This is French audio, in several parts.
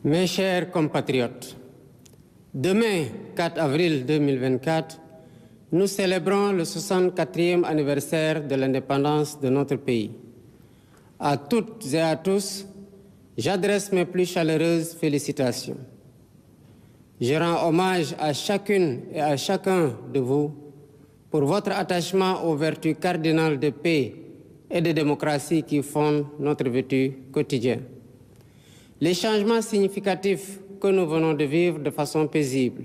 Mes chers compatriotes, demain, 4 avril 2024, nous célébrons le 64e anniversaire de l'indépendance de notre pays. À toutes et à tous, j'adresse mes plus chaleureuses félicitations. Je rends hommage à chacune et à chacun de vous pour votre attachement aux vertus cardinales de paix et de démocratie qui fondent notre vécu quotidien. Les changements significatifs que nous venons de vivre de façon paisible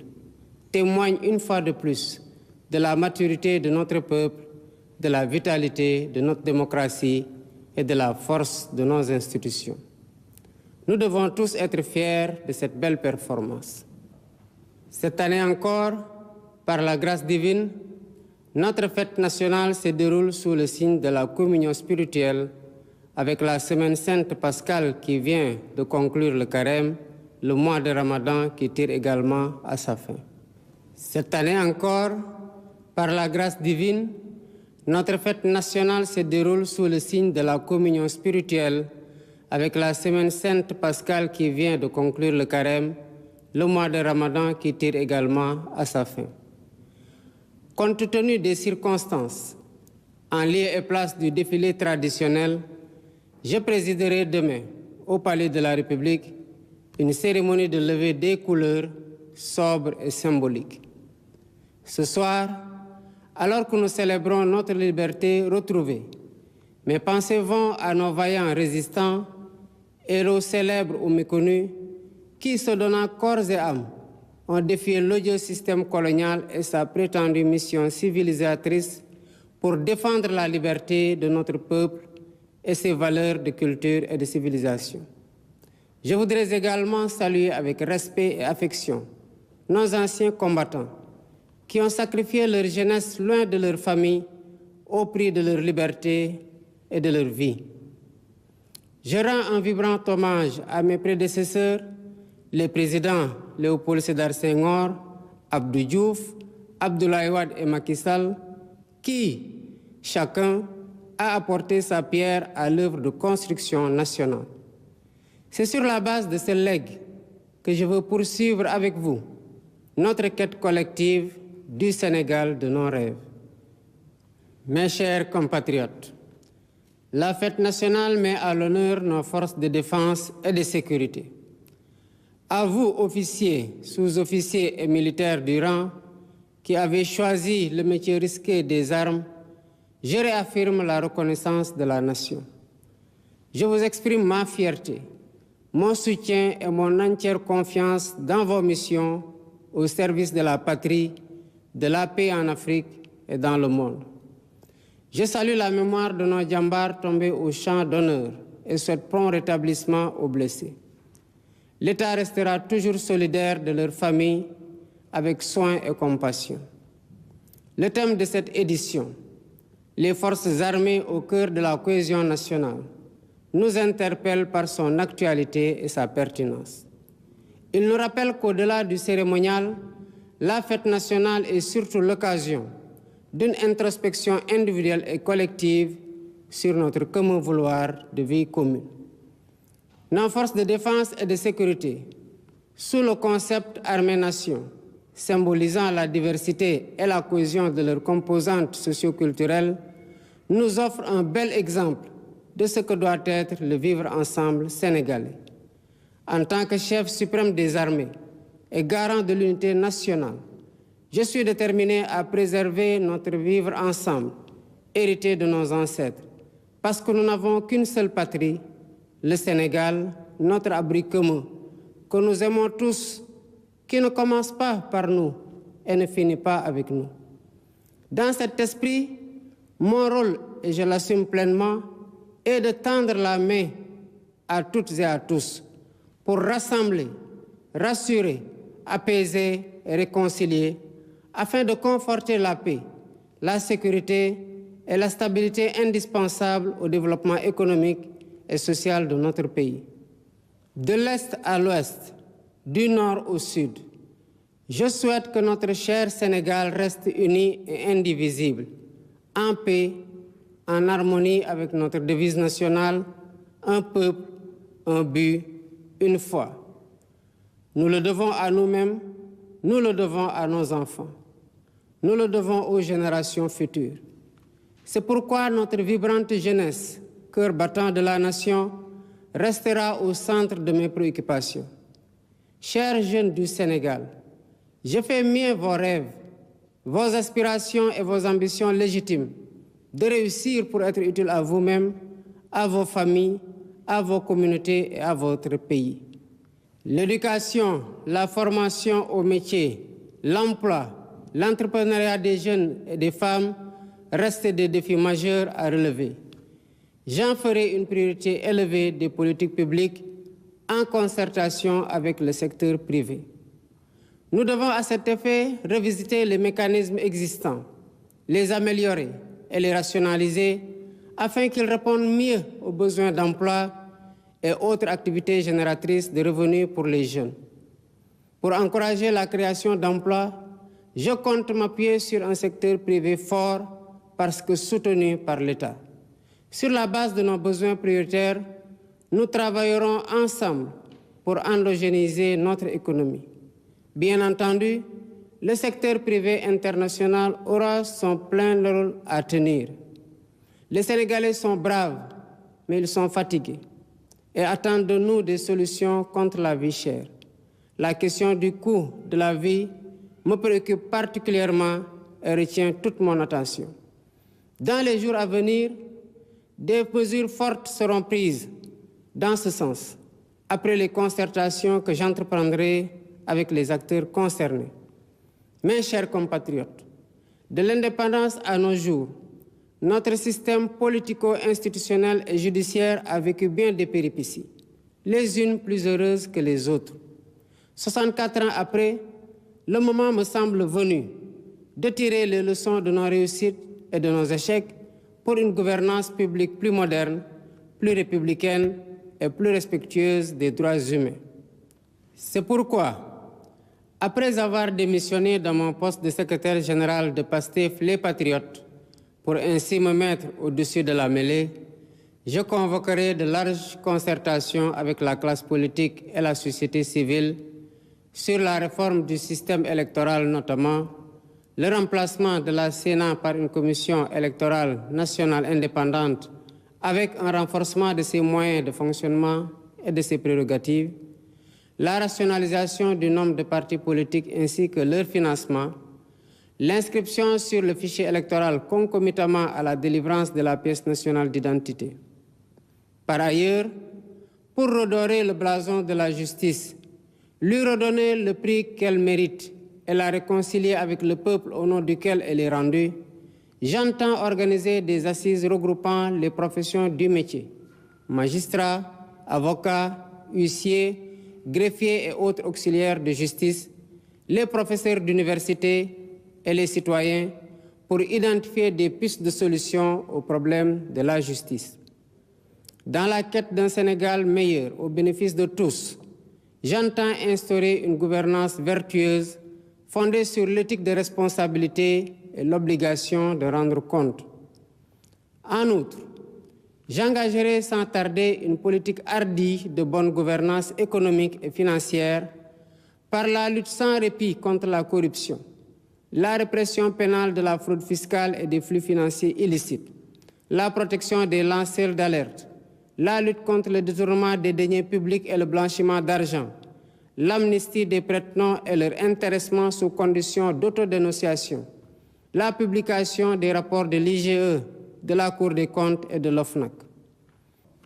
témoignent une fois de plus de la maturité de notre peuple, de la vitalité de notre démocratie et de la force de nos institutions. Nous devons tous être fiers de cette belle performance. Cette année encore, par la grâce divine, notre fête nationale se déroule sous le signe de la communion spirituelle avec la semaine sainte pascale qui vient de conclure le carême, le mois de Ramadan qui tire également à sa fin. Cette année encore, par la grâce divine, notre fête nationale se déroule sous le signe de la communion spirituelle avec la semaine sainte pascale qui vient de conclure le carême, le mois de Ramadan qui tire également à sa fin. Compte tenu des circonstances, en lieu et place du défilé traditionnel, je présiderai demain, au Palais de la République, une cérémonie de levée des couleurs sobre et symbolique. Ce soir, alors que nous célébrons notre liberté retrouvée, mes pensées vont à nos vaillants résistants, héros célèbres ou méconnus, qui, se donnant corps et âme, ont défié l'odieux système colonial et sa prétendue mission civilisatrice pour défendre la liberté de notre peuple et ses valeurs de culture et de civilisation. Je voudrais également saluer avec respect et affection nos anciens combattants qui ont sacrifié leur jeunesse loin de leur famille au prix de leur liberté et de leur vie. Je rends un vibrant hommage à mes prédécesseurs, les présidents Léopold Sédar Senghor, Abdou Diouf, Abdoulaye Wade et Macky Sall, qui, chacun, a apporté sa pierre à l'œuvre de construction nationale. C'est sur la base de ce legs que je veux poursuivre avec vous notre quête collective du Sénégal de nos rêves. Mes chers compatriotes, la fête nationale met à l'honneur nos forces de défense et de sécurité. À vous, officiers, sous-officiers et militaires du rang, qui avez choisi le métier risqué des armes, je réaffirme la reconnaissance de la nation. Je vous exprime ma fierté, mon soutien et mon entière confiance dans vos missions au service de la patrie, de la paix en Afrique et dans le monde. Je salue la mémoire de nos djambars tombés au champ d'honneur et souhaite prompt rétablissement aux blessés. L'État restera toujours solidaire de leurs familles avec soin et compassion. Le thème de cette édition, les forces armées au cœur de la cohésion nationale, nous interpelle par son actualité et sa pertinence. Il nous rappelle qu'au-delà du cérémonial, la fête nationale est surtout l'occasion d'une introspection individuelle et collective sur notre commun vouloir de vie commune. Nos forces de défense et de sécurité, sous le concept armée-nation, symbolisant la diversité et la cohésion de leurs composantes socioculturelles, nous offrent un bel exemple de ce que doit être le vivre ensemble sénégalais. En tant que chef suprême des armées et garant de l'unité nationale, je suis déterminé à préserver notre vivre ensemble, hérité de nos ancêtres, parce que nous n'avons qu'une seule patrie, le Sénégal, notre abri commun, que nous aimons tous, qui ne commence pas par nous et ne finit pas avec nous. Dans cet esprit, mon rôle, et je l'assume pleinement, est de tendre la main à toutes et à tous pour rassembler, rassurer, apaiser et réconcilier afin de conforter la paix, la sécurité et la stabilité indispensables au développement économique et social de notre pays. De l'Est à l'Ouest, du Nord au Sud, je souhaite que notre cher Sénégal reste uni et indivisible, en paix, en harmonie avec notre devise nationale, un peuple, un but, une foi. Nous le devons à nous-mêmes, nous le devons à nos enfants, nous le devons aux générations futures. C'est pourquoi notre vibrante jeunesse, cœur battant de la nation, restera au centre de mes préoccupations. Chers jeunes du Sénégal, je fais mien vos rêves, vos aspirations et vos ambitions légitimes de réussir pour être utile à vous-même, à vos familles, à vos communautés et à votre pays. L'éducation, la formation au métier, l'emploi, l'entrepreneuriat des jeunes et des femmes restent des défis majeurs à relever. J'en ferai une priorité élevée des politiques publiques en concertation avec le secteur privé. Nous devons à cet effet revisiter les mécanismes existants, les améliorer et les rationaliser afin qu'ils répondent mieux aux besoins d'emploi et autres activités génératrices de revenus pour les jeunes. Pour encourager la création d'emplois, je compte m'appuyer sur un secteur privé fort parce que soutenu par l'État. Sur la base de nos besoins prioritaires, nous travaillerons ensemble pour endogénéiser notre économie. Bien entendu, le secteur privé international aura son plein rôle à tenir. Les Sénégalais sont braves, mais ils sont fatigués et attendent de nous des solutions contre la vie chère. La question du coût de la vie me préoccupe particulièrement et retient toute mon attention. Dans les jours à venir, des mesures fortes seront prises dans ce sens, après les concertations que j'entreprendrai avec les acteurs concernés. Mes chers compatriotes, de l'indépendance à nos jours, notre système politico-institutionnel et judiciaire a vécu bien des péripéties, les unes plus heureuses que les autres. 64 ans après, le moment me semble venu de tirer les leçons de nos réussites et de nos échecs pour une gouvernance publique plus moderne, plus républicaine et plus respectueuse des droits humains. C'est pourquoi, après avoir démissionné de mon poste de secrétaire général de PASTEF Les Patriotes, pour ainsi me mettre au-dessus de la mêlée, je convoquerai de larges concertations avec la classe politique et la société civile sur la réforme du système électoral notamment, le remplacement de la Sénat par une commission électorale nationale indépendante avec un renforcement de ses moyens de fonctionnement et de ses prérogatives, la rationalisation du nombre de partis politiques ainsi que leur financement, l'inscription sur le fichier électoral concomitamment à la délivrance de la pièce nationale d'identité. Par ailleurs, pour redorer le blason de la justice, lui redonner le prix qu'elle mérite et la réconcilier avec le peuple au nom duquel elle est rendue, j'entends organiser des assises regroupant les professions du métier, magistrats, avocats, huissiers, greffiers et autres auxiliaires de justice, les professeurs d'université et les citoyens pour identifier des pistes de solutions aux problèmes de la justice. Dans la quête d'un Sénégal meilleur au bénéfice de tous, j'entends instaurer une gouvernance vertueuse fondée sur l'éthique de responsabilité et l'obligation de rendre compte. En outre, j'engagerai sans tarder une politique hardie de bonne gouvernance économique et financière par la lutte sans répit contre la corruption, la répression pénale de la fraude fiscale et des flux financiers illicites, la protection des lanceurs d'alerte, la lutte contre le détournement des deniers publics et le blanchiment d'argent, l'amnistie des prête-noms et leur intéressement sous condition d'autodénonciation, la publication des rapports de l'IGE, de la Cour des comptes et de l'OFNAC.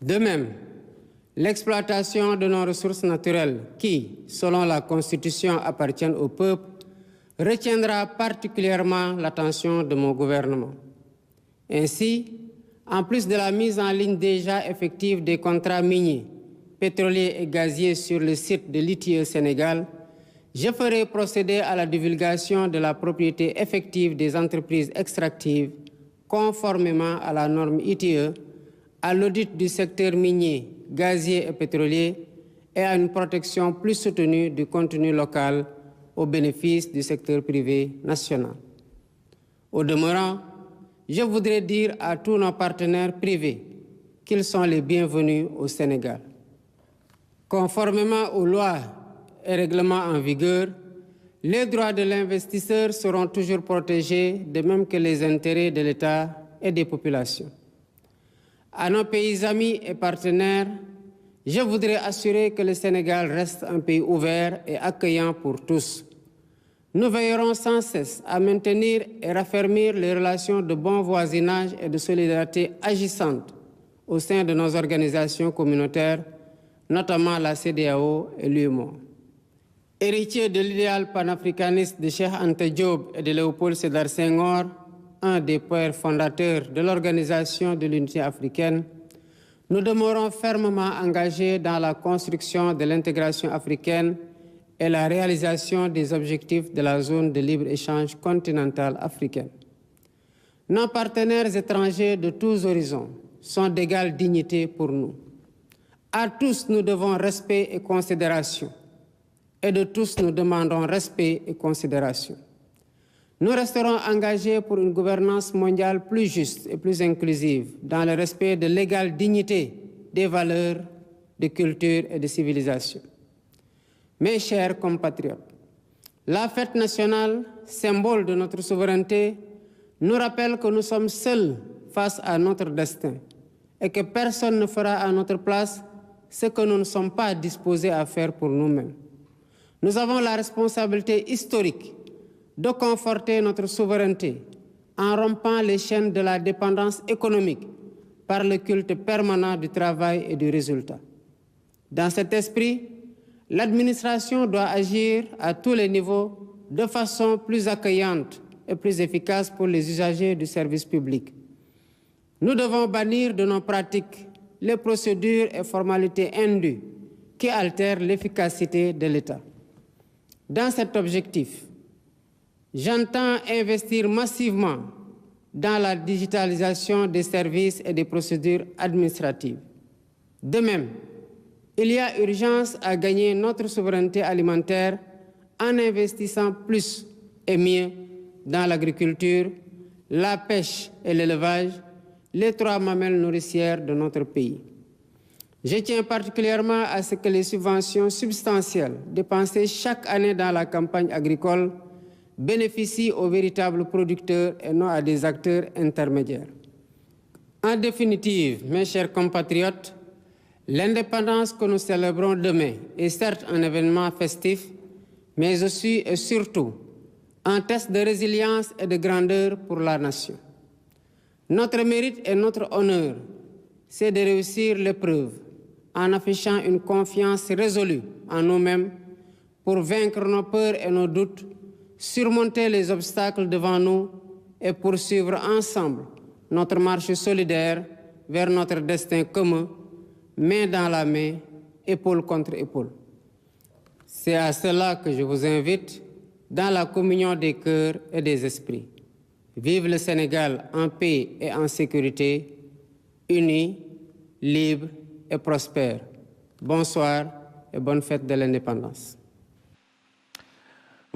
De même, l'exploitation de nos ressources naturelles qui, selon la Constitution, appartiennent au peuple, retiendra particulièrement l'attention de mon gouvernement. Ainsi, en plus de la mise en ligne déjà effective des contrats miniers, pétroliers et gaziers sur le site de l'ITIE Sénégal, je ferai procéder à la divulgation de la propriété effective des entreprises extractives conformément à la norme ITIE, à l'audit du secteur minier, gazier et pétrolier et à une protection plus soutenue du contenu local au bénéfice du secteur privé national. Au demeurant, je voudrais dire à tous nos partenaires privés qu'ils sont les bienvenus au Sénégal. Conformément aux lois et règlements en vigueur, les droits de l'investisseur seront toujours protégés, de même que les intérêts de l'État et des populations. À nos pays amis et partenaires, je voudrais assurer que le Sénégal reste un pays ouvert et accueillant pour tous. Nous veillerons sans cesse à maintenir et raffermir les relations de bon voisinage et de solidarité agissantes au sein de nos organisations communautaires, notamment la CEDEAO et l'UEMOA. Héritier de l'idéal panafricaniste de Cheikh Anta Diop et de Léopold Sédar Senghor, un des pères fondateurs de l'Organisation de l'Unité africaine, nous demeurons fermement engagés dans la construction de l'intégration africaine et la réalisation des objectifs de la zone de libre-échange continentale africaine. Nos partenaires étrangers de tous horizons sont d'égale dignité pour nous. À tous, nous devons respect et considération. Et de tous, nous demandons respect et considération. Nous resterons engagés pour une gouvernance mondiale plus juste et plus inclusive, dans le respect de l'égale dignité des valeurs, de culture et de civilisation. Mes chers compatriotes, la fête nationale, symbole de notre souveraineté, nous rappelle que nous sommes seuls face à notre destin et que personne ne fera à notre place ce que nous ne sommes pas disposés à faire pour nous-mêmes. Nous avons la responsabilité historique de conforter notre souveraineté en rompant les chaînes de la dépendance économique par le culte permanent du travail et du résultat. Dans cet esprit, l'administration doit agir à tous les niveaux de façon plus accueillante et plus efficace pour les usagers du service public. Nous devons bannir de nos pratiques les procédures et formalités indues qui altèrent l'efficacité de l'État. Dans cet objectif, j'entends investir massivement dans la digitalisation des services et des procédures administratives. De même, il y a urgence à gagner notre souveraineté alimentaire en investissant plus et mieux dans l'agriculture, la pêche et l'élevage, les trois mamelles nourricières de notre pays. Je tiens particulièrement à ce que les subventions substantielles dépensées chaque année dans la campagne agricole bénéficient aux véritables producteurs et non à des acteurs intermédiaires. En définitive, mes chers compatriotes, l'indépendance que nous célébrons demain est certes un événement festif, mais aussi et surtout un test de résilience et de grandeur pour la nation. Notre mérite et notre honneur, c'est de réussir l'épreuve en affichant une confiance résolue en nous-mêmes pour vaincre nos peurs et nos doutes, surmonter les obstacles devant nous et poursuivre ensemble notre marche solidaire vers notre destin commun, main dans la main, épaule contre épaule. C'est à cela que je vous invite dans la communion des cœurs et des esprits. Vive le Sénégal en paix et en sécurité, unis, libres et prospères. Bonsoir et bonne fête de l'indépendance.